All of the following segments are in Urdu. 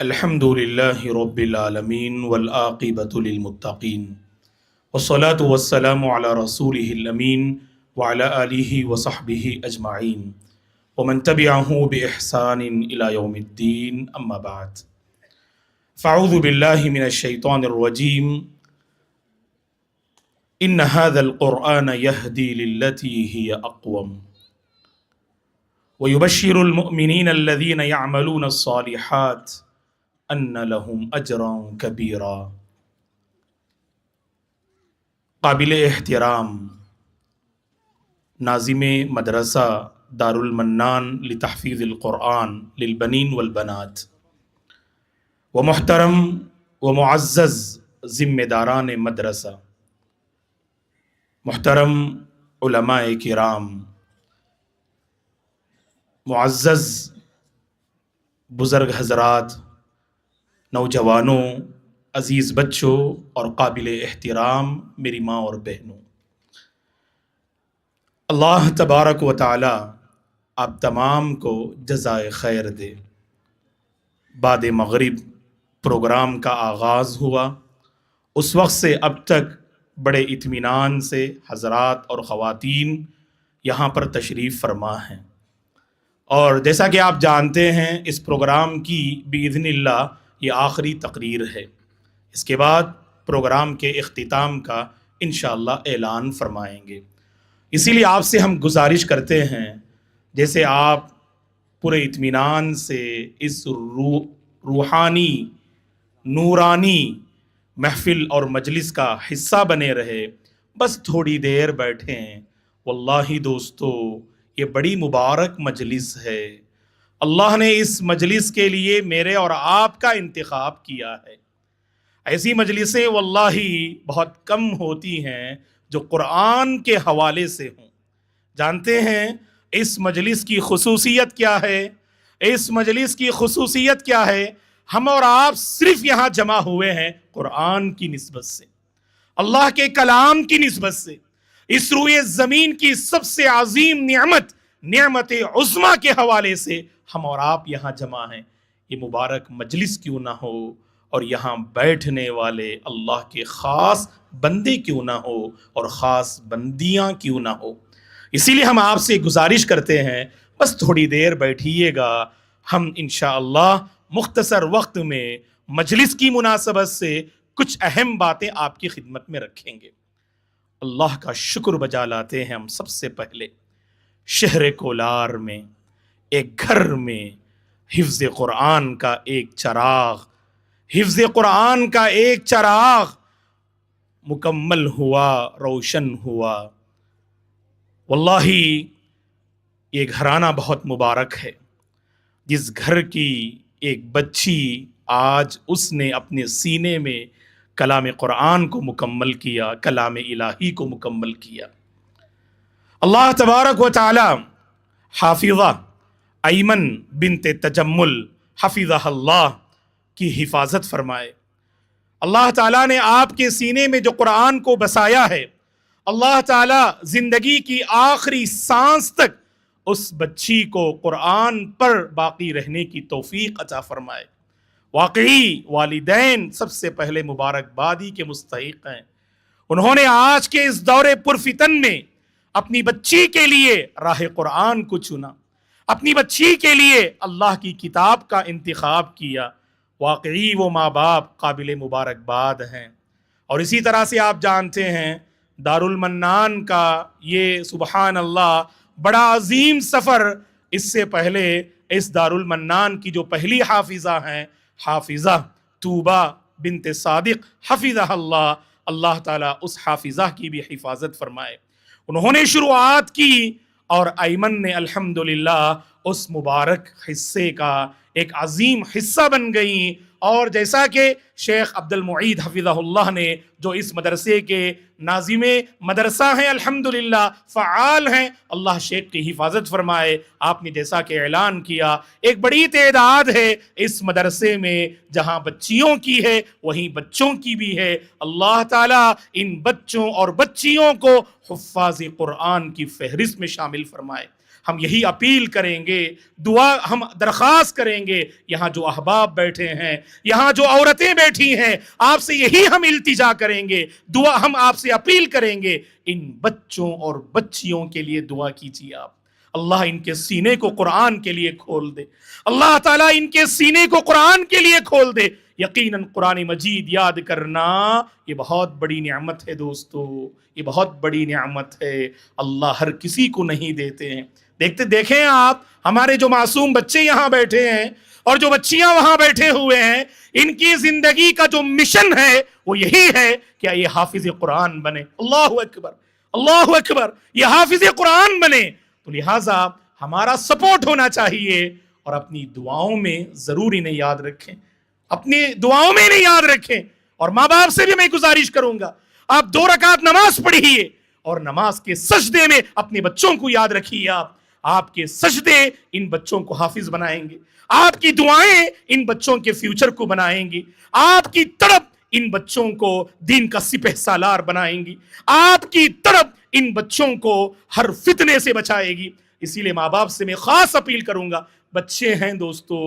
الحمد للہ رب العالمین والعاقبۃ للمتقین والصلاة والسلام علی رسولہ الامین وعلی آلہ وصحبہ اجمعین ومن تبعہ بإحسان الی یوم الدین اما بعد فاعوذ باللہ من الشیطان الرجیم ان هذا القرآن يهدي للتي هي اقوم ويبشر المؤمنين الذين يعملون الصالحات ان لهم اجرا کبیرا۔ قابل احترام ناظم مدرسہ دارالمنان لتحفیظ القرآن للبنین والبنات و محترم و معزز ذمہ داران مدرسہ، محترم علماء کرام، معزز بزرگ حضرات، نوجوانوں، عزیز بچوں اور قابل احترام میری ماں اور بہنوں، اللہ تبارک و تعالی آپ تمام کو جزائے خیر دے۔ بعد مغرب پروگرام کا آغاز ہوا، اس وقت سے اب تک بڑے اطمینان سے حضرات اور خواتین یہاں پر تشریف فرما ہیں، اور جیسا کہ آپ جانتے ہیں اس پروگرام کی باذن اللہ یہ آخری تقریر ہے۔ اس کے بعد پروگرام کے اختتام کا انشاءاللہ اعلان فرمائیں گے۔ اسی لیے آپ سے ہم گزارش کرتے ہیں، جیسے آپ پورے اطمینان سے اس روحانی نورانی محفل اور مجلس کا حصہ بنے رہے، بس تھوڑی دیر بیٹھیں۔ واللہ دوستو یہ بڑی مبارک مجلس ہے، اللہ نے اس مجلس کے لیے میرے اور آپ کا انتخاب کیا ہے۔ ایسی مجلسیں واللہ بہت کم ہوتی ہیں جو قرآن کے حوالے سے ہوں۔ جانتے ہیں اس مجلس کی خصوصیت کیا ہے؟ اس مجلس کی خصوصیت کیا ہے؟ ہم اور آپ صرف یہاں جمع ہوئے ہیں قرآن کی نسبت سے، اللہ کے کلام کی نسبت سے، اس روئے زمین کی سب سے عظیم نعمت عظمیٰ کے حوالے سے ہم اور آپ یہاں جمع ہیں۔ یہ مبارک مجلس کیوں نہ ہو اور یہاں بیٹھنے والے اللہ کے خاص بندے کیوں نہ ہو اور خاص بندیاں کیوں نہ ہو۔ اسی لیے ہم آپ سے گزارش کرتے ہیں، بس تھوڑی دیر بیٹھیے گا، ہم انشاءاللہ مختصر وقت میں مجلس کی مناسبت سے کچھ اہم باتیں آپ کی خدمت میں رکھیں گے۔ اللہ کا شکر بجا لاتے ہیں ہم سب سے پہلے، شہر کولار میں ایک گھر میں حفظ قرآن کا ایک چراغ مکمل ہوا، روشن ہوا۔ واللہ یہ گھرانہ بہت مبارک ہے، جس گھر کی ایک بچی آج اس نے اپنے سینے میں کلام قرآن کو مکمل کیا، کلام الہی کو مکمل کیا۔ اللہ تبارک و تعالی حافظہ ایمن بنت تجمل حفظہ اللہ کی حفاظت فرمائے۔ اللہ تعالیٰ نے آپ کے سینے میں جو قرآن کو بسایا ہے، اللہ تعالیٰ زندگی کی آخری سانس تک اس بچی کو قرآن پر باقی رہنے کی توفیق عطا فرمائے۔ واقعی والدین سب سے پہلے مبارکبادی کے مستحق ہیں، انہوں نے آج کے اس دور پرفتن میں اپنی بچی کے لیے راہ قرآن کو چنا، اپنی بچی کے لیے اللہ کی کتاب کا انتخاب کیا۔ واقعی وہ ماں باپ قابل مبارکباد ہیں۔ اور اسی طرح سے آپ جانتے ہیں دارالمنان کا یہ سبحان اللہ بڑا عظیم سفر، اس سے پہلے اس دارالمنان کی جو پہلی حافظہ ہیں، حافظہ طوبہ بنت صادق حفظہ اللہ، اللہ تعالیٰ اس حافظہ کی بھی حفاظت فرمائے۔ انہوں نے شروعات کی اور ایمن نے الحمدللہ اس مبارک حصے کا ایک عظیم حصہ بن گئیں۔ اور جیسا کہ شیخ عبد المعید حفظہ اللہ نے جو اس مدرسے کے ناظم مدرسہ ہیں، الحمدللہ فعال ہیں، اللہ شیخ کی حفاظت فرمائے۔ آپ نے جیسا کہ اعلان کیا ایک بڑی تعداد ہے اس مدرسے میں، جہاں بچیوں کی ہے وہیں بچوں کی بھی ہے۔ اللہ تعالیٰ ان بچوں اور بچیوں کو حفاظ قرآن کی فہرست میں شامل فرمائے۔ ہم یہی اپیل کریں گے، دعا ہم درخواست کریں گے، یہاں جو احباب بیٹھے ہیں، یہاں جو عورتیں بیٹھی ہیں، آپ سے یہی ہم التجا کریں گے، دعا ہم آپ سے اپیل کریں گے، ان بچوں اور بچیوں کے لیے دعا کیجیے آپ۔ اللہ ان کے سینے کو قرآن کے لیے کھول دے، اللہ تعالیٰ ان کے سینے کو قرآن کے لیے کھول دے۔ یقیناً قرآن مجید یاد کرنا یہ بہت بڑی نعمت ہے دوستو، یہ بہت بڑی نعمت ہے، اللہ ہر کسی کو نہیں دیتے ہیں۔ دیکھیں آپ ہمارے جو معصوم بچے یہاں بیٹھے ہیں اور جو بچیاں وہاں بیٹھے ہوئے ہیں، ان کی زندگی کا جو مشن ہے وہ یہی ہے کہ یہ حافظ قرآن بنے۔ اللہ اکبر، اللہ اکبر، یہ حافظ قرآن بنے۔ تو لہٰذا ہمارا سپورٹ ہونا چاہیے، اور اپنی دعاؤں میں ضرور انہیں یاد رکھیں، اپنی دعاؤں میں انہیں یاد رکھیں۔ اور ماں باپ سے بھی میں گزارش کروں گا، آپ 2 رکعت نماز پڑھیے اور نماز کے سجدے میں اپنے بچوں کو یاد رکھیے۔ آپ کے سجدے ان بچوں کو حافظ بنائیں گے، آپ کی دعائیں ان بچوں کے فیوچر کو بنائیں گی، آپ کی طرف ان بچوں کو دین کا سپہ سالار بنائیں گی، آپ کی طرف ان بچوں کو ہر فتنے سے بچائے گی۔ اسی لیے ماں باپ سے میں خاص اپیل کروں گا، بچے ہیں دوستو،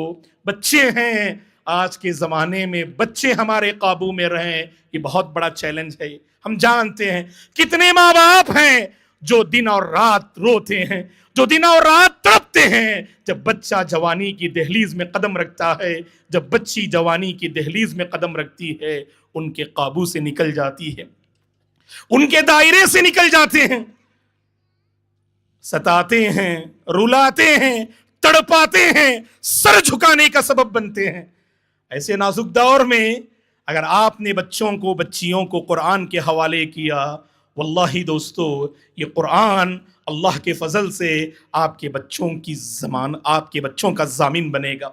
بچے ہیں، آج کے زمانے میں بچے ہمارے قابو میں رہیں، یہ بہت بڑا چیلنج ہے۔ ہم جانتے ہیں کتنے ماں باپ ہیں جو دن اور رات روتے ہیں، جو دن اور رات تڑپتے ہیں جب بچہ جوانی کی دہلیز میں قدم رکھتا ہے، جب بچی جوانی کی دہلیز میں قدم رکھتی ہے، ان کے قابو سے نکل جاتی ہے، ان کے دائرے سے نکل جاتے ہیں، ستاتے ہیں، رلاتے ہیں، تڑپاتے ہیں، سر جھکانے کا سبب بنتے ہیں۔ ایسے نازک دور میں اگر آپ نے بچوں کو، بچیوں کو قرآن کے حوالے کیا، واللہ دوستو یہ قرآن اللہ کے فضل سے آپ کے بچوں کا ضامن بنے گا۔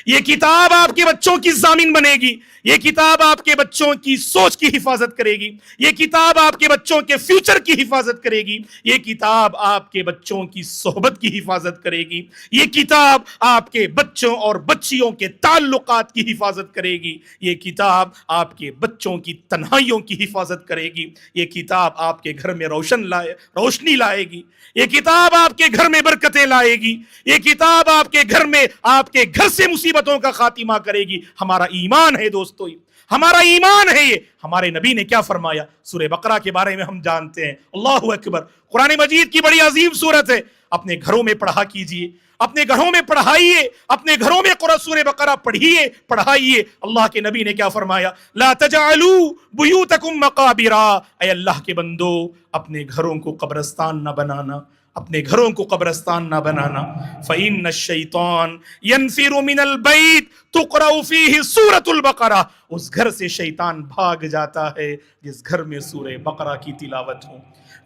یہ کتاب آپ کے بچوں کی ضامن بنے گی، یہ کتاب آپ کے بچوں کی سوچ کی حفاظت کرے گی، یہ کتاب آپ کے بچوں کے فیوچر کی حفاظت کرے گی، یہ کتاب آپ کے بچوں کی صحبت کی حفاظت کرے گی، یہ کتاب آپ کے بچوں اور بچیوں کے تعلقات کی حفاظت کرے گی، یہ کتاب آپ کے بچوں کی تنہائیوں کی حفاظت کرے گی، یہ کتاب آپ کے گھر میں روشنی لائے گی، یہ کتاب آپ کے گھر میں برکتیں لائے گی، یہ کتاب آپ کے گھر میں آپ کے گھر سے مصیبتوں کا خاتمہ کرے گی۔ ہمارا ایمان ہے دوستو، ہمارا ایمان ہے یہ۔ ہمارے نبی نے کیا فرمایا سورہ بقرہ کے بارے میں ہم جانتے ہیں، اللہ اکبر، قرآن مجید کی بڑی عظیم سورت ہے، اپنے گھروں میں پڑھا کیجئے، اپنے گھروں میں پڑھائیے، اپنے گھروں میں سورہ بقرہ پڑھائیے۔ اللہ کے نبی نے کیا فرمایا، لا تجعلوا بیوتکم مقابرا، اے اللہ کے بندو اپنے گھروں کو قبرستان نہ بنانا، اپنے گھروں کو قبرستان نہ بنانا۔ فَإِنَّ الشَّيْطَانَ يَنْفِرُ مِنَ الْبَيْتِ تُقْرَأُ فِيهِ سُورَةُ الْبَقَرَةِ، اس گھر سے شیطان بھاگ جاتا ہے جس گھر میں سورہ بقرہ کی تلاوت ہو،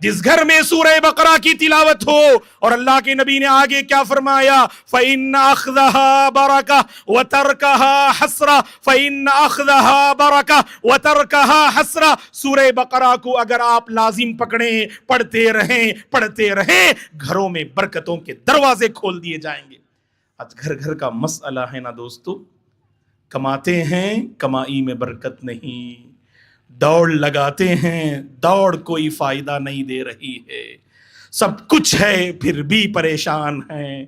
جس گھر میں سورہ بقرہ کی تلاوت ہو۔ اور اللہ کے نبی نے آگے کیا فرمایا، فَإِنَّ أَخْذَهَا بَرَكَةٌ وَتَرْكَهَا حَسْرَةٌ، فَإِنَّ أَخْذَهَا بَرَكَةٌ وَتَرْكَهَا حَسْرَةٌ، سورہ بقرہ کو اگر آپ لازم پکڑیں، پڑھتے رہیں، گھروں میں برکتوں کے دروازے کھول دیے جائیں گے۔ آج گھر گھر کا مسئلہ ہے نا دوستو، کماتے ہیں کمائی میں برکت نہیں، دوڑ لگاتے ہیں دوڑ کوئی فائدہ نہیں دے رہی ہے، سب کچھ ہے پھر بھی پریشان ہیں،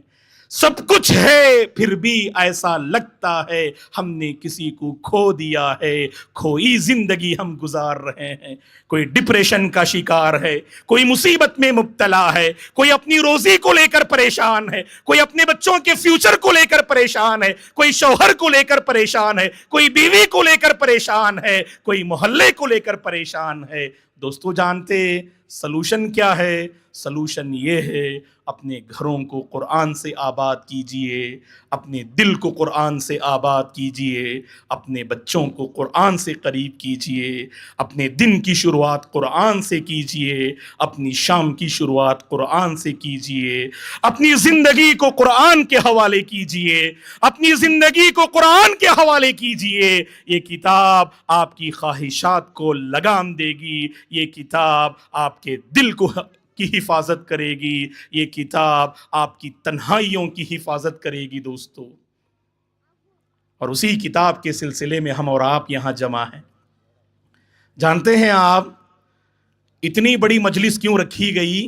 سب کچھ ہے پھر بھی ایسا لگتا ہے ہم نے کسی کو کھو دیا ہے، کھوئی زندگی ہم گزار رہے ہیں۔ کوئی ڈپریشن کا شکار ہے، کوئی مصیبت میں مبتلا ہے، کوئی اپنی روزی کو لے کر پریشان ہے، کوئی اپنے بچوں کے فیوچر کو لے کر پریشان ہے، کوئی شوہر کو لے کر پریشان ہے، کوئی بیوی کو لے کر پریشان ہے، کوئی محلے کو لے کر پریشان ہے۔ دوستو جانتے سلوشن کیا ہے؟ سلوشن یہ ہے، اپنے گھروں کو قرآن سے آباد کیجئے، اپنے دل کو قرآن سے آباد کیجئے، اپنے بچوں کو قرآن سے قریب کیجئے، اپنے دن کی شروعات قرآن سے کیجئے، اپنی شام کی شروعات قرآن سے کیجئے، اپنی زندگی کو قرآن کے حوالے کیجئے، اپنی زندگی کو قرآن کے حوالے کیجئے۔ یہ کتاب آپ کی خواہشات کو لگام دے گی، یہ کتاب آپ کے دل کی حفاظت کرے گی، یہ کتاب آپ کی تنہائیوں کی حفاظت کرے گی دوستو۔ اور اسی کتاب کے سلسلے میں ہم اور آپ یہاں جمع ہیں۔ جانتے ہیں آپ اتنی بڑی مجلس کیوں رکھی گئی؟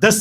10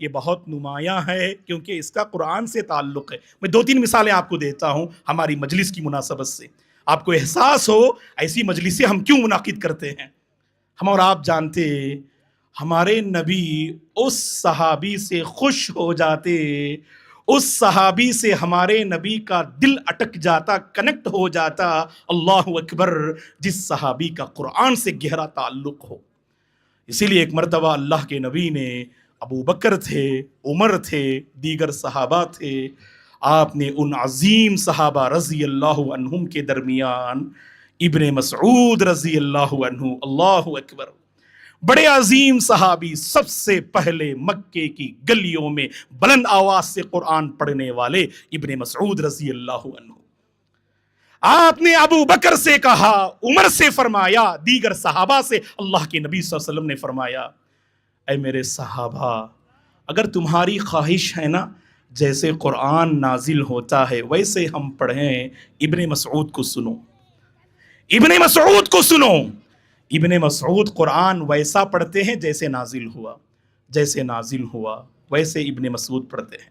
یہ بہت نمایاں ہے کیونکہ اس کا قرآن سے تعلق ہے. میں 2-3 مثالیں آپ کو دیتا ہوں ہماری مجلس کی مناسبت سے، آپ کو احساس ہو ایسی مجلسیں ہم کیوں منعقد کرتے ہیں. ہم اور آپ جانتے ہمارے نبی اس صحابی سے خوش ہو جاتے، اس صحابی سے ہمارے نبی کا دل اٹک جاتا، کنیکٹ ہو جاتا، اللہ اکبر، جس صحابی کا قرآن سے گہرا تعلق ہو. اسی لیے ایک مرتبہ اللہ کے نبی نے، ابو بکر تھے، عمر تھے، دیگر صحابہ تھے، آپ نے ان عظیم صحابہ رضی اللہ عنہم کے درمیان ابن مسعود رضی اللہ عنہ، اللہ اکبر، بڑے عظیم صحابی، سب سے پہلے مکے کی گلیوں میں بلند آواز سے قرآن پڑھنے والے ابن مسعود رضی اللہ عنہ، آپ نے ابو بکر سے کہا، عمر سے فرمایا، دیگر صحابہ سے اللہ کے نبی صلی اللہ علیہ وسلم نے فرمایا، اے میرے صحابہ، اگر تمہاری خواہش ہے نا جیسے قرآن نازل ہوتا ہے ویسے ہم پڑھیں، ابن مسعود کو سنو، ابن مسعود کو سنو. ابن مسعود قرآن ویسا پڑھتے ہیں جیسے نازل ہوا، جیسے نازل ہوا ویسے ابن مسعود پڑھتے ہیں.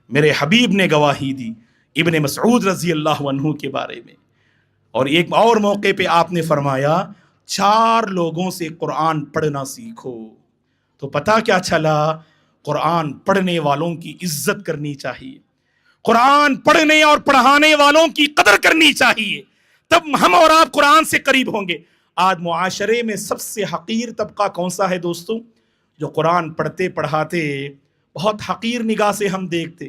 میرے حبیب نے گواہی دی ابن مسعود رضی اللہ عنہ کے بارے میں. اور ایک اور موقع پہ آپ نے فرمایا 4 لوگوں سے قرآن پڑھنا سیکھو. تو پتہ کیا چلا؟ قرآن پڑھنے والوں کی عزت کرنی چاہیے، قرآن پڑھنے اور پڑھانے والوں کی قدر کرنی چاہیے، تب ہم اور آپ قرآن سے قریب ہوں گے. آج معاشرے میں سب سے حقیر طبقہ کون سا ہے دوستو؟ جو قرآن پڑھتے پڑھاتے بہت حقیر نگاہ سے ہم دیکھتے.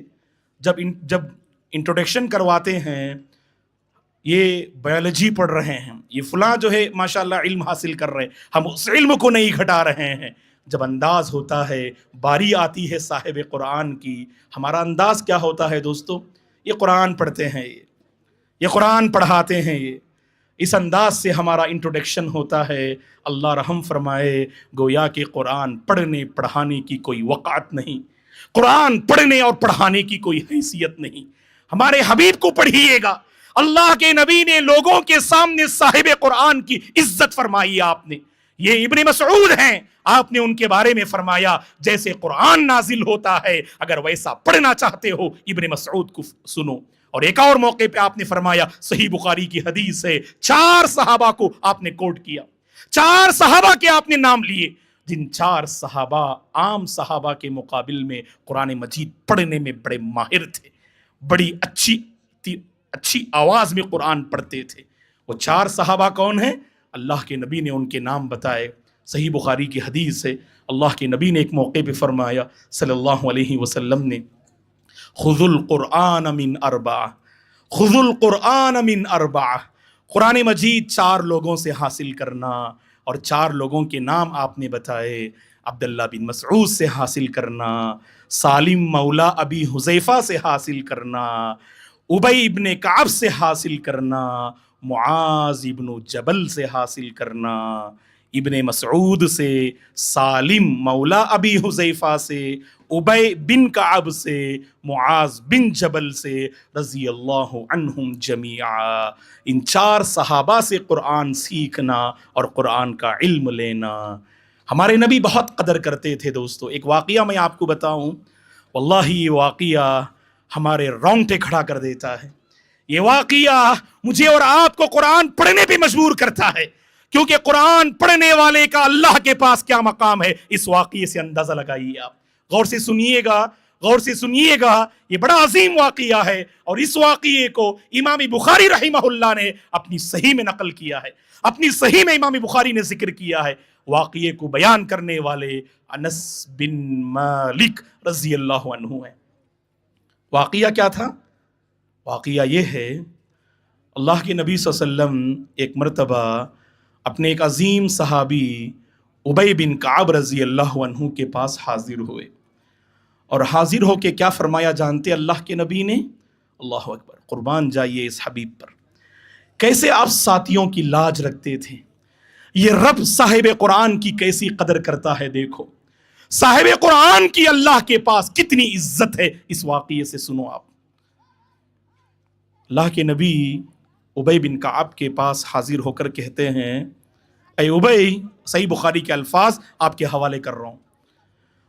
جب انٹروڈکشن کرواتے ہیں، یہ بایولوجی پڑھ رہے ہیں، یہ فلاں جو ہے ماشاءاللہ علم حاصل کر رہے ہیں، ہم اس علم کو نہیں گھٹا رہے ہیں. جب انداز ہوتا ہے، باری آتی ہے صاحب قرآن کی، ہمارا انداز کیا ہوتا ہے دوستو؟ یہ قرآن پڑھتے ہیں، یہ قرآن پڑھاتے ہیں، یہ اس انداز سے ہمارا انٹروڈکشن ہوتا ہے. اللہ رحم فرمائے، گویا کہ قرآن پڑھنے پڑھانے کی کوئی وقعت نہیں، قرآن پڑھنے اور پڑھانے کی کوئی حیثیت نہیں. ہمارے حبیب کو پڑھیے گا، اللہ کے نبی نے لوگوں کے سامنے صاحب قرآن کی عزت فرمائی. آپ نے، یہ ابن مسعود ہیں، آپ نے ان کے بارے میں فرمایا جیسے قرآن نازل ہوتا ہے اگر ویسا پڑھنا چاہتے ہو ابن مسعود کو سنو. اور ایک اور موقع پہ آپ نے فرمایا، صحیح بخاری کی حدیث ہے، 4 صحابہ کو آپ نے کوٹ کیا، 4 صحابہ کے آپ نے نام لیے، جن 4 صحابہ عام صحابہ کے مقابل میں قرآن مجید پڑھنے میں بڑے ماہر تھے، بڑی اچھی آواز میں قرآن پڑھتے تھے. وہ 4 صحابہ کون ہیں؟ اللہ کے نبی نے ان کے نام بتائے. صحیح بخاری کی حدیث ہے، اللہ کے نبی نے ایک موقع پہ فرمایا صلی اللہ علیہ وسلم نے، خذوا القرآن من 4، خذوا القرآن من 4. قرآن مجید 4 لوگوں سے حاصل کرنا، اور 4 لوگوں کے نام آپ نے بتائے. عبداللہ بن مسعود سے حاصل کرنا، سالم مولا ابی حذیفہ سے حاصل کرنا، ابی ابن کعب سے حاصل کرنا، معاذ ابن جبل سے حاصل کرنا. ابن مسعود سے، سالم مولا ابی حذیفہ سے، ابی بن کعب سے، معاذ بن جبل سے، رضی اللہ عنہم جمیعا. ان 4 صحابہ سے قرآن سیکھنا اور قرآن کا علم لینا. ہمارے نبی بہت قدر کرتے تھے دوستو. ایک واقعہ میں آپ کو بتاؤں، واللہ یہ واقعہ ہمارے رونگٹے کھڑا کر دیتا ہے. یہ واقعہ مجھے اور آپ کو قرآن پڑھنے پہ مجبور کرتا ہے، کیونکہ قرآن پڑھنے والے کا اللہ کے پاس کیا مقام ہے. اس واقعے سے اندازہ لگائیے. آپ غور سے سنیے گا، غور سے سنیے گا، یہ بڑا عظیم واقعہ ہے. اور اس واقعے کو امام بخاری رحمہ اللہ نے اپنی صحیح میں نقل کیا ہے، اپنی صحیح میں امام بخاری نے ذکر کیا ہے. واقعے کو بیان کرنے والے انس بن مالک رضی اللہ عنہ ہیں. واقعہ کیا تھا؟ واقعہ یہ ہے، اللہ کے نبی صلی اللہ علیہ وسلم ایک مرتبہ اپنے ایک عظیم صحابی ابی بن کعب رضی اللہ عنہ کے پاس حاضر ہوئے، اور حاضر ہو کے کیا فرمایا جانتے اللہ کے نبی نے؟ اللہ اکبر، قربان جائیے اس حبیب پر. کیسے آپ ساتھیوں کی لاج رکھتے تھے. یہ رب صاحب قرآن کی کیسی قدر کرتا ہے. دیکھو صاحب قرآن کی اللہ کے پاس کتنی عزت ہے. اس واقعے سے سنو آپ. اللہ کے نبی ابی بن کعب کے پاس حاضر ہو کر کہتے ہیں، اے ابی، صحیح بخاری کے الفاظ آپ کے حوالے کر رہا ہوں،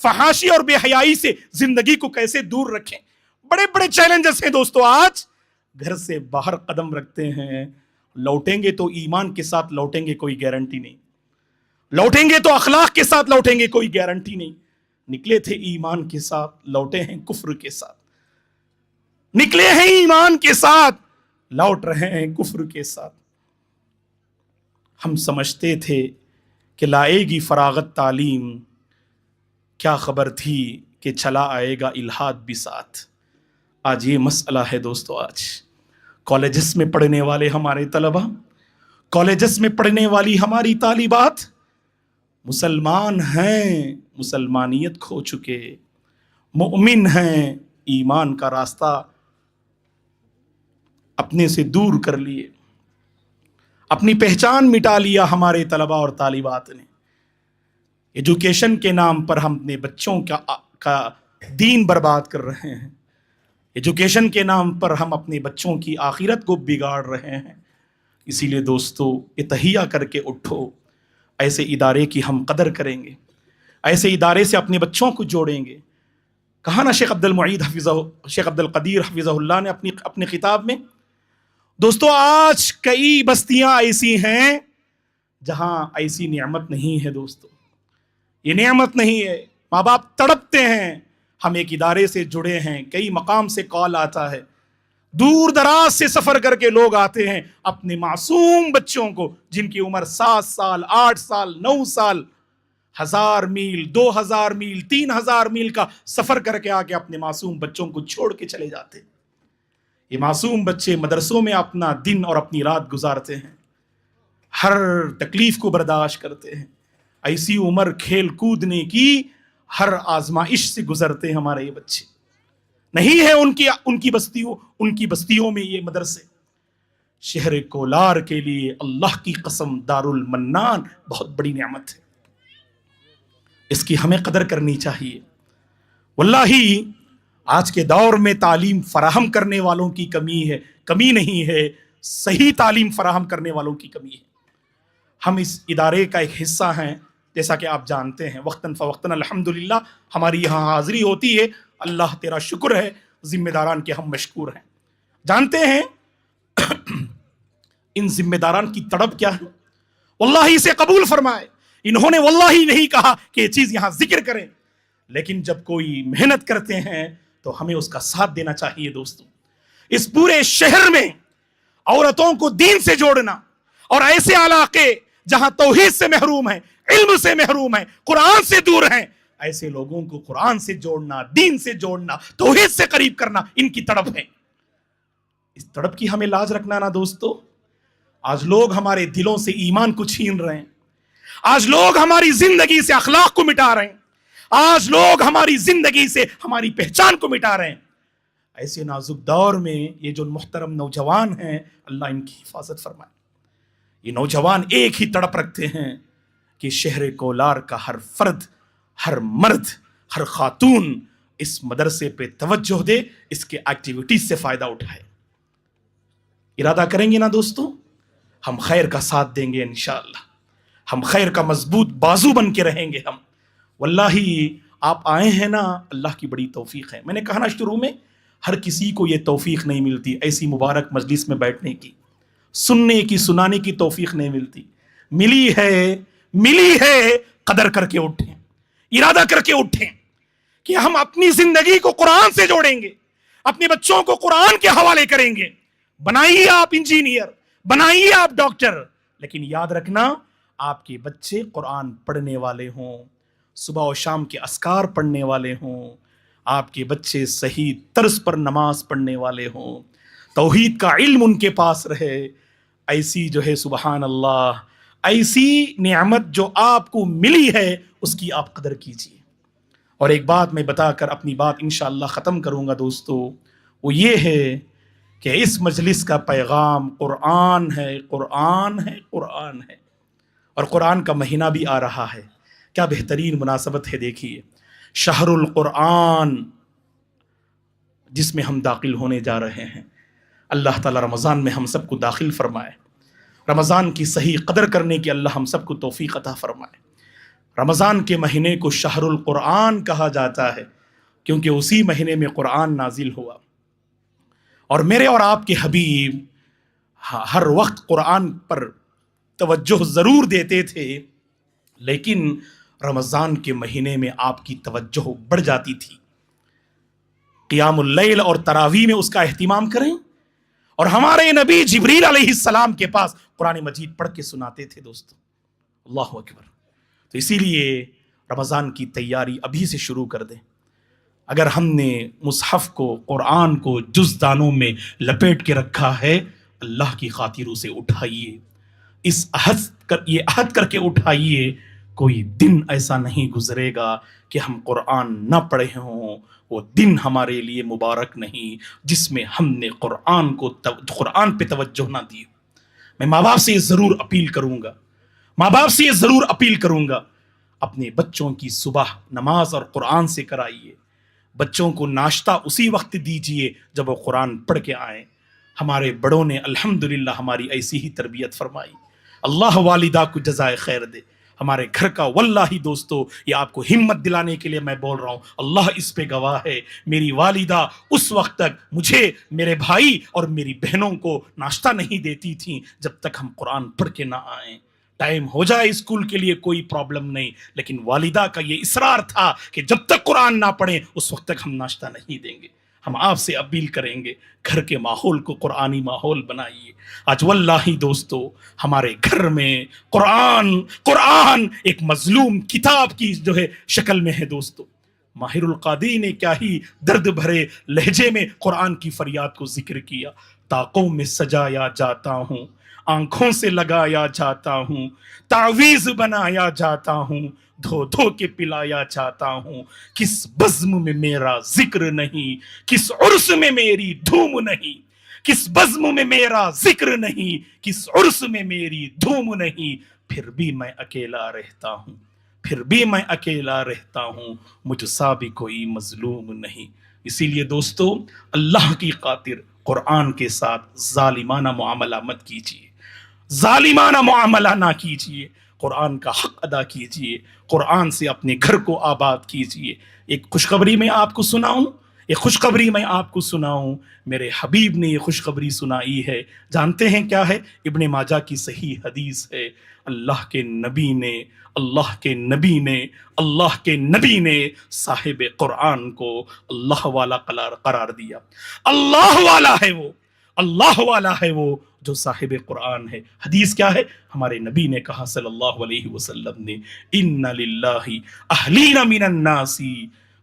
فحاشی اور بے حیائی سے زندگی کو کیسے دور رکھیں. بڑے بڑے چیلنجز ہیں دوستو. آج گھر سے باہر قدم رکھتے ہیں, لوٹیں گے تو ایمان کے ساتھ لوٹیں گے, کوئی گارنٹی نہیں. لوٹیں گے تو اخلاق کے ساتھ لوٹیں گے, کوئی گارنٹی نہیں. نکلے تھے ایمان کے ساتھ, لوٹے ہیں کفر کے ساتھ. نکلے ہیں ایمان کے ساتھ, لوٹ رہے ہیں کفر کے ساتھ. ہم سمجھتے تھے کہ لائے گی فراغت تعلیم, کیا خبر تھی کہ چلا آئے گا الہاد بھی ساتھ. آج یہ مسئلہ ہے دوستو. آج کالجز میں پڑھنے والے ہمارے طلبہ, کالجز میں پڑھنے والی ہماری طالبات مسلمان ہیں, مسلمانیت کھو چکے, مؤمن ہیں, ایمان کا راستہ اپنے سے دور کر لیے, اپنی پہچان مٹا لیا ہمارے طلبہ اور طالبات نے. ایجوکیشن کے نام پر ہم اپنے بچوں کا دین برباد کر رہے ہیں. ایجوکیشن کے نام پر ہم اپنے بچوں کی آخرت کو بگاڑ رہے ہیں. اسی لیے دوستو یہ تہیہ کر کے اٹھو, ایسے ادارے کی ہم قدر کریں گے, ایسے ادارے سے اپنے بچوں کو جوڑیں گے. کہا نا شیخ شیخ عبد القدیر حفظہ اللہ نے اپنی خطاب میں, دوستو آج کئی بستیاں ایسی ہیں جہاں ایسی نعمت نہیں ہے. دوستو یہ نعمت نہیں ہے. ماں باپ تڑپتے ہیں, ہم ایک ادارے سے جڑے ہیں, کئی مقام سے کال آتا ہے, دور دراز سے سفر کر کے لوگ آتے ہیں اپنے معصوم بچوں کو, جن کی عمر 7 سال 8 سال 9 سال, 1000 میل 2000 میل 3000 میل کا سفر کر کے آ کے اپنے معصوم بچوں کو چھوڑ کے چلے جاتے ہیں. یہ معصوم بچے مدرسوں میں اپنا دن اور اپنی رات گزارتے ہیں, ہر تکلیف کو برداشت کرتے ہیں. ایسی عمر کھیل کودنے کی, ہر آزمائش سے گزرتے ہیں ہمارے یہ بچے. نہیں ہے ان کی بستیوں میں یہ مدرسے. شہر کولار کے لیے اللہ کی قسم دار المنان بہت بڑی نعمت ہے, اس کی ہمیں قدر کرنی چاہیے. واللہ آج کے دور میں تعلیم فراہم کرنے والوں کی کمی ہے, کمی نہیں ہے, صحیح تعلیم فراہم کرنے والوں کی کمی ہے. ہم اس ادارے کا ایک حصہ ہیں, جیسا کہ آپ جانتے ہیں. وقتاً فوقتاً الحمدللہ ہماری یہاں حاضری ہوتی ہے. اللہ تیرا شکر ہے, ذمہ داران کے ہم مشکور ہیں. جانتے ہیں ان ذمہ داران کی تڑپ کیا ہے. واللہ اسے قبول فرمائے. انہوں نے واللہ نہیں کہا کہ یہ چیز یہاں ذکر کریں, لیکن جب کوئی محنت کرتے ہیں تو ہمیں اس کا ساتھ دینا چاہیے. دوستو اس پورے شہر میں عورتوں کو دین سے جوڑنا, اور ایسے علاقے جہاں توحید سے محروم ہیں, علم سے محروم ہیں, قرآن سے دور ہیں, ایسے لوگوں کو قرآن سے جوڑنا, دین سے جوڑنا, توحید سے قریب کرنا, ان کی تڑپ ہے. اس تڑپ کی ہمیں لاج رکھنا نا دوستو. آج لوگ ہمارے دلوں سے ایمان کو چھین رہے ہیں, آج لوگ ہماری زندگی سے اخلاق کو مٹا رہے ہیں, آج لوگ ہماری زندگی سے ہماری پہچان کو مٹا رہے ہیں. ایسے نازک دور میں یہ جو محترم نوجوان ہیں, اللہ ان کی حفاظت فرمائے. یہ نوجوان ایک ہی تڑپ رکھتے ہیں کہ شہر کولار کا ہر فرد, ہر مرد, ہر خاتون اس مدرسے پہ توجہ دے, اس کے ایکٹیویٹیز سے فائدہ اٹھائے. ارادہ کریں گے نا دوستو, ہم خیر کا ساتھ دیں گے انشاءاللہ. ہم خیر کا مضبوط بازو بن کے رہیں گے. ہم واللہ آپ آئے ہیں نا, اللہ کی بڑی توفیق ہے. میں نے کہا نا شروع میں, ہر کسی کو یہ توفیق نہیں ملتی ایسی مبارک مجلس میں بیٹھنے کی, سننے کی, سنانے کی توفیق نہیں ملتی. ملی ہے, قدر کر کے اٹھیں, ارادہ کر کے اٹھیں کہ ہم اپنی زندگی کو قرآن سے جوڑیں گے, اپنے بچوں کو قرآن کے حوالے کریں گے. بنائیے آپ انجینئر, بنائیے آپ ڈاکٹر, لیکن یاد رکھنا آپ کے بچے قرآن پڑھنے والے ہوں, صبح و شام کے اذکار پڑھنے والے ہوں, آپ کے بچے صحیح طرز پر نماز پڑھنے والے ہوں, توحید کا علم ان کے پاس رہے. ایسی جو ہے سبحان اللہ, ایسی نعمت جو آپ کو ملی ہے اس کی آپ قدر کیجیے. اور ایک بات میں بتا کر اپنی بات انشاءاللہ ختم کروں گا دوستو, وہ یہ ہے کہ اس مجلس کا پیغام قرآن ہے, قرآن ہے, قرآن ہے. اور قرآن کا مہینہ بھی آ رہا ہے. کیا بہترین مناسبت ہے. دیکھیے, شہر القرآن جس میں ہم داخل ہونے جا رہے ہیں. اللہ تعالی رمضان میں ہم سب کو داخل فرمائے, رمضان کی صحیح قدر کرنے کی اللہ ہم سب کو توفیق عطا فرمائے. رمضان کے مہینے کو شہر القرآن کہا جاتا ہے کیونکہ اسی مہینے میں قرآن نازل ہوا، اور میرے اور آپ کے حبیب ہر وقت قرآن پر توجہ ضرور دیتے تھے، لیکن رمضان کے مہینے میں آپ کی توجہ بڑھ جاتی تھی۔ قیام اللیل اور تراویح میں اس کا اہتمام کریں، اور ہمارے نبی جبریل علیہ السلام کے پاس قرآن مجید پڑھ کے سناتے تھے دوستو۔ اللہ اکبر۔ تو اسی لیے رمضان کی تیاری ابھی سے شروع کر دیں۔ اگر ہم نے مصحف کو، قرآن کو جز دانوں میں لپیٹ کے رکھا ہے، اللہ کی خاطر اسے اٹھائیے، یہ عہد کر کے اٹھائیے، کوئی دن ایسا نہیں گزرے گا کہ ہم قرآن نہ پڑھے ہوں، وہ دن ہمارے لیے مبارک نہیں جس میں ہم نے قرآن پہ توجہ نہ دی۔ میں ماں باپ سے یہ ضرور اپیل کروں گا، اپنے بچوں کی صبح نماز اور قرآن سے کرائیے، بچوں کو ناشتہ اسی وقت دیجئے جب وہ قرآن پڑھ کے آئیں۔ ہمارے بڑوں نے الحمدللہ ہماری ایسی ہی تربیت فرمائی، اللہ والدہ کو جزائے خیر دے۔ ہمارے گھر کا واللہ دوستو، یہ آپ کو ہمت دلانے کے لیے میں بول رہا ہوں، اللہ اس پہ گواہ ہے، میری والدہ اس وقت تک مجھے، میرے بھائی اور میری بہنوں کو ناشتہ نہیں دیتی تھیں جب تک ہم قرآن پڑھ کے نہ آئیں۔ ٹائم ہو جائے اسکول کے لیے کوئی پرابلم نہیں، لیکن والدہ کا یہ اصرار تھا کہ جب تک قرآن نہ پڑھیں اس وقت تک ہم ناشتہ نہیں دیں گے۔ ہم آپ سے اپیل کریں گے، گھر کے ماحول کو قرآنی ماحول بنائیے۔ آج واللہ دوستو ہمارے گھر میں قرآن ایک مظلوم کتاب کی جو ہے شکل میں ہے دوستو۔ ماہر القادری نے کیا ہی درد بھرے لہجے میں قرآن کی فریاد کو ذکر کیا۔ طاقوں میں سجایا جاتا ہوں، آنکھوں سے لگایا جاتا ہوں، تعویذ بنایا جاتا ہوں، دھو دھو کے پلایا جاتا ہوں، کس بزم میں میرا ذکر نہیں، کس عرس میں میری دھوم نہیں، کس بزم میں میرا ذکر نہیں، کس عرس میں میری دھوم نہیں، پھر بھی میں اکیلا رہتا ہوں، مجھ سا بھی کوئی مظلوم نہیں۔ اسی لیے دوستو اللہ کی خاطر قرآن کے ساتھ ظالمانہ معاملہ مت کیجیے، ظالمانہ معاملہ نہ کیجیے، قرآن کا حق ادا کیجیے، قرآن سے اپنے گھر کو آباد کیجیے۔ ایک خوشخبری میں آپ کو سناؤں، میرے حبیب نے یہ خوشخبری سنائی ہے، جانتے ہیں کیا ہے؟ ابن ماجہ کی صحیح حدیث ہے، اللہ کے نبی نے صاحب قرآن کو اللہ والا قرار دیا۔ اللہ والا ہے وہ جو صاحب قرآن ہے۔ حدیث کیا ہے؟ ہمارے نبی نے کہا صلی اللہ علیہ وسلم نے، ان للہ اہلین من الناس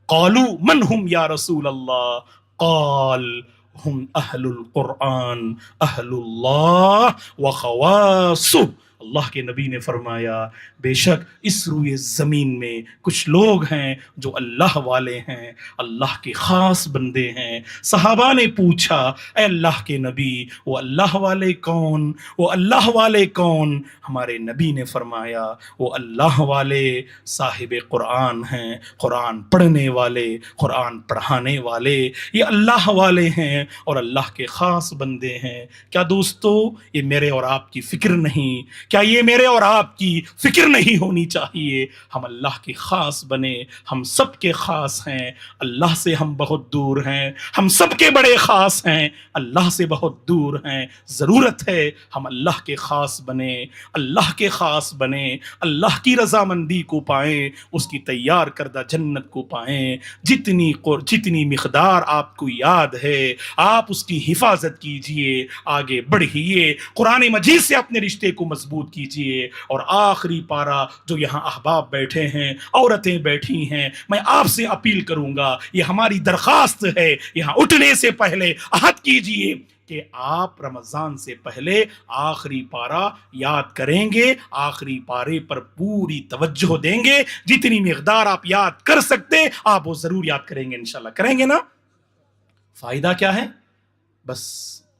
قالوا من هم یا رسول اللہ قال ہم اہل القرآن اہل اللہ وخواصہ۔ اللہ کے نبی نے فرمایا بے شک اس روئے زمین میں کچھ لوگ ہیں جو اللہ والے ہیں، اللہ کے خاص بندے ہیں۔ صحابہ نے پوچھا اے اللہ کے نبی وہ اللہ والے کون؟ ہمارے نبی نے فرمایا وہ اللہ والے صاحب قرآن ہیں، قرآن پڑھنے والے، قرآن پڑھانے والے، یہ اللہ والے ہیں اور اللہ کے خاص بندے ہیں۔ کیا دوستو یہ میرے اور آپ کی فکر نہیں؟ کیا یہ میرے اور آپ کی فکر نہیں ہونی چاہیے؟ ہم اللہ کے خاص بنے، ہم سب کے خاص ہیں، اللہ سے ہم بہت دور ہیں، ہم سب کے بڑے خاص ہیں، اللہ سے بہت دور ہیں۔ ضرورت ہے ہم اللہ کے خاص بنے، اللہ کی رضامندی کو پائیں، اس کی تیار کردہ جنت کو پائیں۔ جتنی مقدار آپ کو یاد ہے آپ اس کی حفاظت کیجئے، آگے بڑھیے، قرآن مجید سے اپنے رشتے کو مضبوط کیجئے۔ اور آخری پارہ جو یہاں احباب بیٹھے ہیں، عورتیں بیٹھی ہیں، میں آپ سے اپیل کروں گا، یہ ہماری درخواست ہے، یہاں اٹھنے سے پہلے عہد کیجئے کہ آپ رمضان سے پہلے آخری پارہ یاد کریں گے، آخری پارے پر پوری توجہ دیں گے، جتنی مقدار آپ یاد کر سکتے آپ وہ ضرور یاد کریں گے، انشاءاللہ کریں گے نا؟ فائدہ کیا ہے؟ بس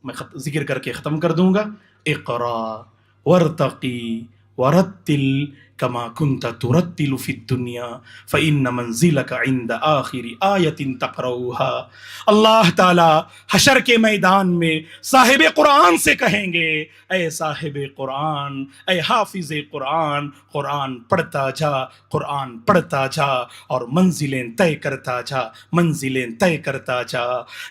میں ذکر کر کے ختم کر دوں گا۔ اقرا ورتقی ورتل کما کنت ترتل فی الدنیا فإن منزلک عند آخر آیت تقرؤها۔ اللہ تعالی حشر کے میدان میں صاحب قرآن سے کہیں گے، اے صاحب قرآن، اے حافظ قرآن، قرآن پڑھتا جا، قرآن پڑھتا جا اور منزلیں طے کرتا جا، منزلیں طے کرتا جا۔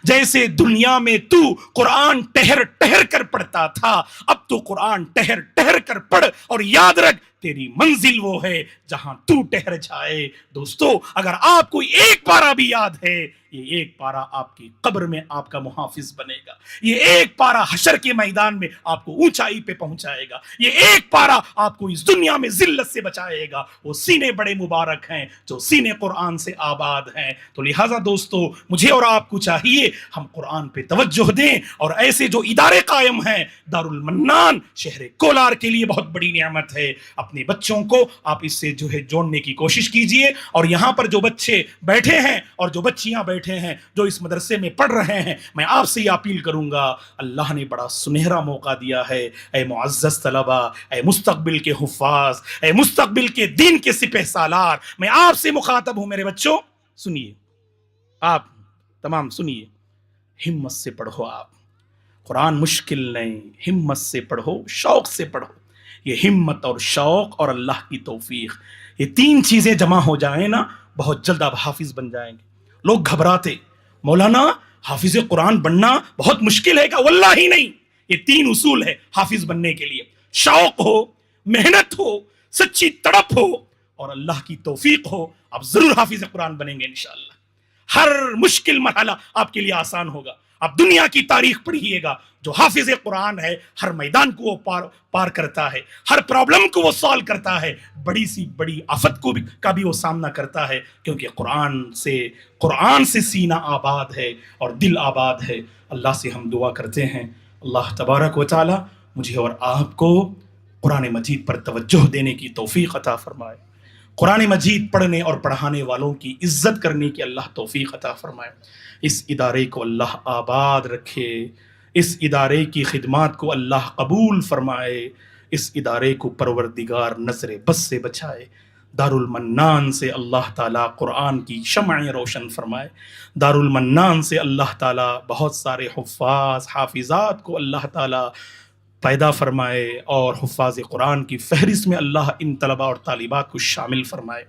جیسے دنیا میں تو قرآن ٹہر ٹہر کر پڑھتا تھا، اب تو قرآن ٹہر ٹہر کر پڑھ، اور یاد رکھ تیری منزل وہ ہے جہاں تو ٹہر جائے۔ دوستو، اگر آپ کو ایک پارہ بھی یاد ہے، یہ ایک پارہ آپ کی قبر میں آپ کا محافظ بنے گا، یہ ایک پارہ حشر کے میدان میں آپ کو اونچائی پہ پہنچائے گا، یہ ایک پارہ آپ کو اس دنیا میں ذلت سے بچائے گا۔ وہ سینے بڑے مبارک ہیں جو سینے قرآن سے آباد ہیں۔ تو لہٰذا دوستو، مجھے اور آپ کو چاہیے ہم قرآن پہ توجہ دیں، اور ایسے جو ادارے قائم ہیں، دارالمنان شہر کولار کے لیے بہت بڑی نعمت ہے۔ اپنے بچوں کو آپ اس سے جو ہے جوڑنے کی کوشش کیجئے، اور یہاں پر جو بچے بیٹھے ہیں اور جو بچیاں بیٹھے ہیں جو اس مدرسے میں پڑھ رہے ہیں، میں آپ سے یہ اپیل کروں گا، اللہ نے بڑا سنہرا موقع دیا ہے۔ اے معزز طلبہ، اے مستقبل کے حفاظ، اے مستقبل کے دین کے سپہ سالار، میں آپ سے مخاطب ہوں میرے بچوں، سنیے، آپ تمام سنیے، ہمت سے پڑھو۔ آپ قرآن مشکل نہیں، ہمت سے پڑھو، شوق سے پڑھو۔ یہ ہمت اور شوق اور اللہ کی توفیق، یہ تین چیزیں جمع ہو جائیں نا، بہت جلد آپ حافظ بن جائیں گے۔ لوگ گھبراتے، مولانا حافظ قرآن بننا بہت مشکل ہے کہ واللہ ہی نہیں، یہ تین اصول ہے حافظ بننے کے لیے: شوق ہو، محنت ہو، سچی تڑپ ہو، اور اللہ کی توفیق ہو، آپ ضرور حافظ قرآن بنیں گے انشاءاللہ۔ ہر مشکل مرحلہ آپ کے لیے آسان ہوگا۔ آپ دنیا کی تاریخ پڑھیے گا، جو حافظ قرآن ہے ہر میدان کو وہ پار کرتا ہے، ہر پرابلم کو وہ سالو کرتا ہے، بڑی سی بڑی آفت کا بھی وہ سامنا کرتا ہے، کیونکہ قرآن سے سینہ آباد ہے اور دل آباد ہے۔ اللہ سے ہم دعا کرتے ہیں، اللہ تبارک و تعالی مجھے اور آپ کو قرآن مجید پر توجہ دینے کی توفیق عطا فرمائے، قرآن مجید پڑھنے اور پڑھانے والوں کی عزت کرنے کی اللہ توفیق عطا فرمائے۔ اس ادارے کو اللہ آباد رکھے، اس ادارے کی خدمات کو اللہ قبول فرمائے، اس ادارے کو پروردگار نظر بد سے بچائے۔ دارالمنان سے اللہ تعالیٰ قرآن کی شمعیں روشن فرمائے، دارالمنان سے اللہ تعالیٰ بہت سارے حفاظ حافظات کو اللہ تعالیٰ پیدا فرمائے، اور حفاظ قرآن کی فہرست میں اللہ ان طلباء اور طالبات کو شامل فرمائے۔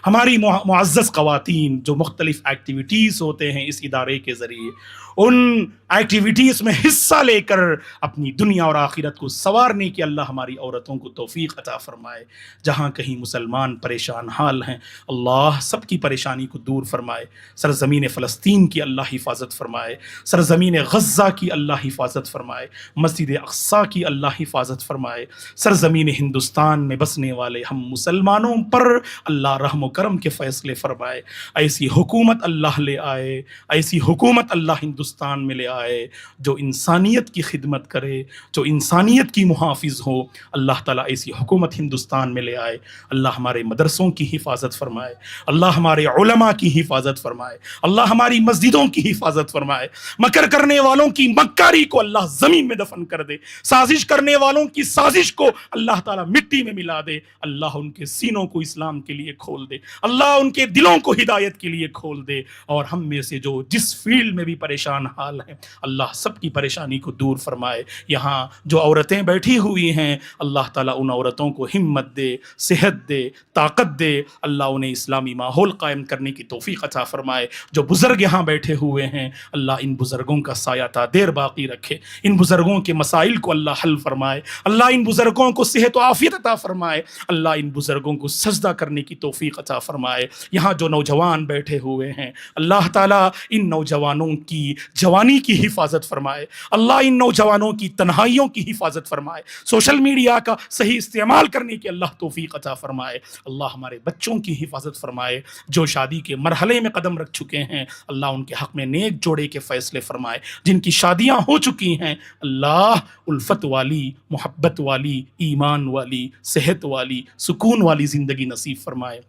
ہماری معزز خواتین جو مختلف ایکٹیویٹیز ہوتے ہیں اس ادارے کے ذریعے، ان ایکٹیویٹیز میں حصہ لے کر اپنی دنیا اور آخرت کو سنوارنے کی اللہ ہماری عورتوں کو توفیق عطا فرمائے۔ جہاں کہیں مسلمان پریشان حال ہیں، اللہ سب کی پریشانی کو دور فرمائے۔ سرزمین فلسطین کی اللہ حفاظت فرمائے، سرزمین غزہ کی اللہ حفاظت فرمائے، مسجد اقصی کی اللہ حفاظت فرمائے، سرزمین ہندوستان میں بسنے والے ہم مسلمانوں پر اللہ رحم و کرم کے فیصلے فرمائے۔ ایسی حکومت اللہ لے آئے، ایسی حکومت اللہ ہندوستان میں لے آئے جو انسانیت کی خدمت کرے، جو انسانیت کی محافظ ہو۔ اللہ تعالیٰ ایسی حکومت ہندوستان میں لے آئے۔ اللہ ہمارے مدرسوں کی حفاظت فرمائے، اللہ ہمارے علماء کی حفاظت فرمائے، اللہ ہماری مسجدوں کی حفاظت فرمائے۔ مکر کرنے والوں کی مکاری کو اللہ زمین میں دفن کر دے، سازش کرنے والوں کی سازش کو اللہ تعالیٰ مٹی میں ملا دے۔ اللہ ان کے سینوں کو اسلام کے لیے کھول دے، اللہ ان کے دلوں کو ہدایت کے لیے کھول دے، اور ہم میں سے جو جس فیلڈ میں بھی پریشان حال ہیں اللہ سب کی پریشانی کو دور فرمائے۔ یہاں جو عورتیں بیٹھی ہوئی ہیں اللہ تعالیٰ ان عورتوں کو ہمت دے، صحت دے، طاقت دے، اللہ انہیں اسلامی ماحول قائم کرنے کی توفیق عطا فرمائے۔ جو بزرگ یہاں بیٹھے ہوئے ہیں اللہ ان بزرگوں کا سایہ تا دیر باقی رکھے، ان بزرگوں کے مسائل کو اللہ حل فرمائے، اللہ ان بزرگوں کو صحت و عافیت عطا فرمائے، اللہ ان بزرگوں کو سجدہ کرنے کی توفیق عطا فرمائے۔ یہاں جو نوجوان بیٹھے ہوئے ہیں اللہ تعالیٰ ان نوجوانوں کی جوانی کی حفاظت فرمائے، اللہ ان نوجوانوں کی تنہائیوں کی حفاظت فرمائے، سوشل میڈیا کا صحیح استعمال کرنے کی اللہ توفیق عطا فرمائے۔ اللہ ہمارے بچوں کی حفاظت فرمائے، جو شادی کے مرحلے میں قدم رکھ چکے ہیں اللہ ان کے حق میں نیک جوڑے کے فیصلے فرمائے، جن کی شادیاں ہو چکی ہیں اللہ الفت والی، محبت والی، ایمان والی، صحت والی، سکون والی زندگی نصیب فرمائے۔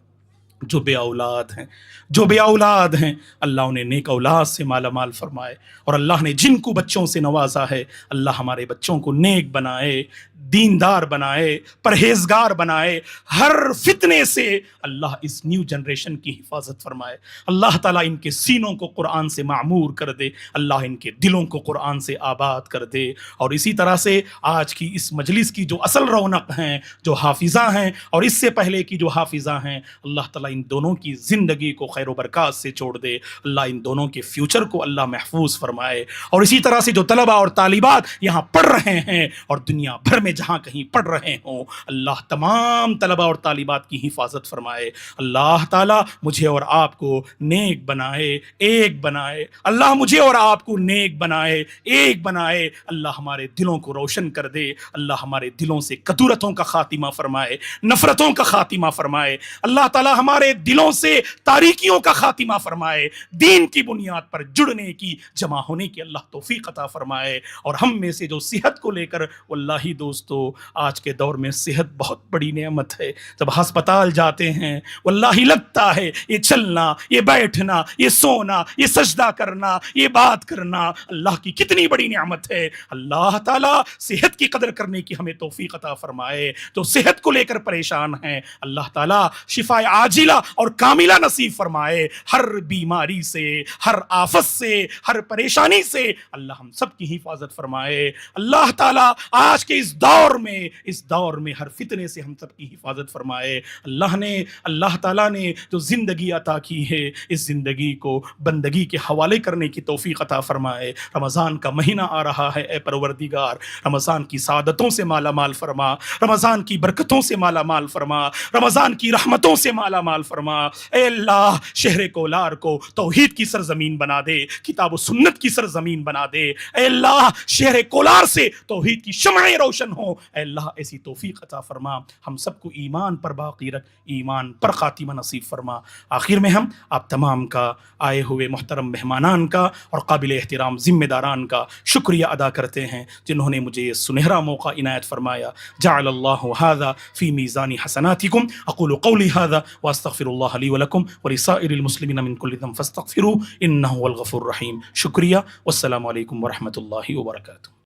جو بے اولاد ہیں، جو بے اولاد ہیں، اللہ انہیں نیک اولاد سے مالا مال فرمائے، اور اللہ نے جن کو بچوں سے نوازا ہے، اللہ ہمارے بچوں کو نیک بنائے، دیندار بنائے، پرہیزگار بنائے، ہر فتنے سے اللہ اس نیو جنریشن کی حفاظت فرمائے۔ اللہ تعالیٰ ان کے سینوں کو قرآن سے معمور کر دے، اللہ ان کے دلوں کو قرآن سے آباد کر دے۔ اور اسی طرح سے آج کی اس مجلس کی جو اصل رونق ہیں، جو حافظہ ہیں، اور اس سے پہلے کی جو حافظہ ہیں، اللہ تعالیٰ ان دونوں کی زندگی کو خیر و برکات سے چھوڑ دے، اللہ ان دونوں کے فیوچر کو اللہ محفوظ فرمائے۔ اور اسی طرح سے جو طلبہ اور طالبات یہاں پڑھ رہے ہیں اور دنیا بھر میں جہاں کہیں پڑھ رہے ہوں، اللہ تمام طلبہ اور طالبات کی حفاظت فرمائے۔ اللہ تعالیٰ مجھے اور آپ کو نیک بنائے، ایک بنائے، اللہ مجھے اور آپ کو نیک بنائے، ایک بنائے، اللہ ہمارے دلوں کو روشن کر دے، اللہ ہمارے دلوں سے کدورتوں کا خاتمہ فرمائے، نفرتوں کا خاتمہ فرمائے، اللہ تعالیٰ ہمارے دلوں سے تاریکیوں کا خاتمہ فرمائے، دین کی بنیاد پر جڑنے کی، جمع ہونے کی اللہ توفیق عطا فرمائے۔ اور ہم میں سے جو صحت کو لے کر، واللہ دوستو آج کے دور میں صحت بہت بڑی نعمت ہے، جب ہسپتال جاتے ہیں واللہ لگتا ہے یہ چلنا، یہ بیٹھنا، یہ سونا، یہ سجدہ کرنا، یہ بات کرنا اللہ کی کتنی بڑی نعمت ہے۔ اللہ تعالیٰ صحت کی قدر کرنے کی ہمیں توفیق عطا فرمائے۔ جو صحت کو لے کر پریشان ہیں، اللہ تعالیٰ شفا عاجلہ اور کاملہ نصیب فرمائے، ہر بیماری سے، ہر آفت سے، ہر پریشانی سے اللہ ہم سب کی حفاظت فرمائے۔ اللہ تعالیٰ آج کے اس دور میں ہر فتنے سے ہم سب کی حفاظت فرمائے۔ اللہ تعالیٰ نے جو زندگی عطا کی ہے، اس زندگی کو بندگی کے حوالے کرنے کی توفیق عطا فرمائے۔ رمضان کا مہینہ آ رہا ہے، اے پروردگار رمضان کی سعادتوں سے مالا مال فرما، رمضان کی برکتوں سے مالا مال فرما، رمضان کی رحمتوں سے مالا مال فرما۔ اے اللہ شہر کولار کو توحید کی سرزمین بنا دے، کتاب و سنت کی سرزمین بنا دے۔ اے اللہ شہر کولار سے توحید کی شمعیں روشن ہوں۔ اے اللہ ایسی توفیق عطا فرما، ہم سب کو ایمان پر باقی رکھ، ایمان پر خاتمہ نصیب فرما۔ آخر میں ہم آپ تمام کا، آئے ہوئے محترم مہمانان کا اور قابل احترام ذمہ داران کا شکریہ ادا کرتے ہیں، جنہوں نے مجھے یہ سنہرا موقع عنایت فرمایا۔ جعل اللہ هذا في میزان حسناتکم، اقول قولی هذا واستغفر اللہ لی ولکم ولسائر المسلمین من کل ذنب فاستغفروه انہ هو الغفور الرحیم۔ شکریہ، والسلام علیکم ورحمۃ اللہ وبرکاتہ۔